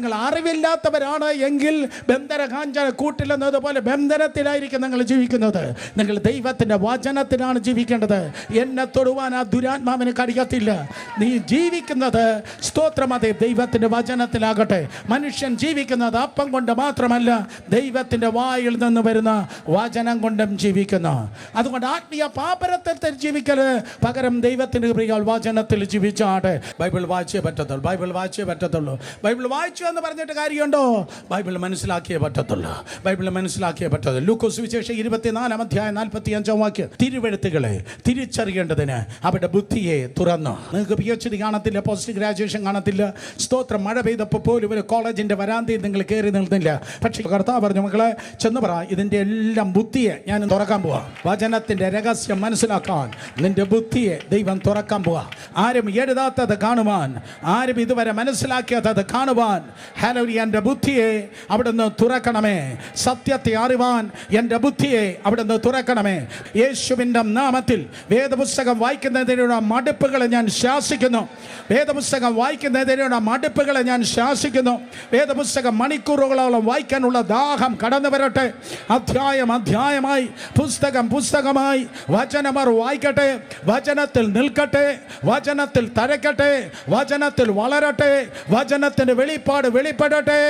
നിങ്ങൾ അറിവില്ലാത്തവരാണ് എങ്കിൽ ബന്ധന കാഞ്ചന കൂട്ടിലെന്നതുപോലെ ബന്ധനത്തിലായിരിക്കും നിങ്ങൾ ജീവിക്കുന്നത്. നിങ്ങൾ ദൈവത്തിൻ്റെ വചനത്തിലാണ് ജീവിക്കേണ്ടത്. എന്നെ തൊടുവാൻ ആ ദുരാത്മാവിന് കഴിയത്തില്ല. നീ ജീവിക്കുന്നത് സ്തോത്രമതെ ദൈവത്തിൻ്റെ വചനത്തിലാകട്ടെ. മനുഷ്യൻ ജീവിക്കുന്നത് അപ്പം കൊണ്ട് മാത്രമല്ല, ദൈവത്തിൻ്റെ വായിൽ നിന്ന് വരുന്ന വചനം കൊണ്ടും ജീവിക്കുന്നു. അതുകൊണ്ട് ആത്മീയ പാപരത്തിൽ ജീവിക്കല് പകരം ദൈവത്തിൻ്റെ വചനത്തിൽ ജീവിച്ചാട്ടെ. ബൈബിൾ വായിച്ചേ പറ്റത്തുള്ളൂ, ബൈബിൾ വായിച്ചേ പറ്റത്തുള്ളൂ. ബൈബിൾ വായിച്ചു എന്ന് പറഞ്ഞിട്ട് കാര്യമുണ്ടോ? ബൈബിൾ മനസ്സിലാക്കിയേ പറ്റത്തുള്ളൂ, ബൈബിൾ മനസ്സിലാക്കിയേ പറ്റത്തുള്ളൂ. ലൂക്കോസ് സുവിശേഷം 24:45 തിരുവെഴുത്തുകളെ തിരിച്ചറിയേണ്ടതിന് അവരുടെ ബുദ്ധിയെ തുറന്നു. നിങ്ങൾക്ക് PhD കാണത്തില്ല, പോസ്റ്റ് ഗ്രാജുവേഷൻ കാണത്തില്ല, സ്തോത്രം. മഴ പെയ്തപ്പോൾ പോലും ഒരു കോളേജിൻ്റെ വരാന്തയിൽ നിങ്ങൾ കയറി നിന്നില്ല. പക്ഷേ കർത്താവ് പറഞ്ഞു, മക്കളെ ചെന്ന് പറ, ഇതിൻ്റെ എല്ലാം ബുദ്ധിയെ ഞാൻ തുറക്കാൻ പോവാ. വചനത്തിൻ്റെ രഹസ്യം മനസ്സിലാക്കാൻ നിന്റെ ബുദ്ധിയെ ദൈവം തുറക്കാൻ പോവാ. ആരും എഴുതാത്തത് കാണുവാൻ, ആരും ഇതുവരെ മനസ്സിലാക്കിയാത്തത് കാണുവാൻ, ഹല്ലേലൂയ, എൻ്റെ ബുദ്ധിയെ അവിടുന്ന് തുറക്കണമേ. സത്യത്തെ അറിവാൻ എൻ്റെ ബുദ്ധിയെ അവിടുന്ന് തുറക്കണമേ. യേശുവിൻ്റെ നാമത്തിൽ വേദപുസ്തകം വായിക്കുന്നതിനുള്ള മടുപ്പുകളെ ഞാൻ ശാസിക്കുന്നു. വേദപുസ്തകം വായിക്കുന്നതിനുള്ള മടുപ്പുകളെ ഞാൻ ശാസിക്കുന്നു. വേദപുസ്തകം മണിക്കൂറുകളോളം വായിക്കാനുള്ള ദാഹം കടന്നു വരട്ടെ. അധ്യായം അധ്യായമായി, പുസ്തകം പുസ്തകമായി വചനമർ വായിക്കട്ടെ, വചനത്തിൽ നിൽക്കട്ടെ, വചനത്തിൽ തരക്കട്ടെ, വചനത്തിൽ വളരട്ടെ, വചനത്തിൻ്റെ വെളിപ്പാട് വെളിപ്പെടട്ടെ.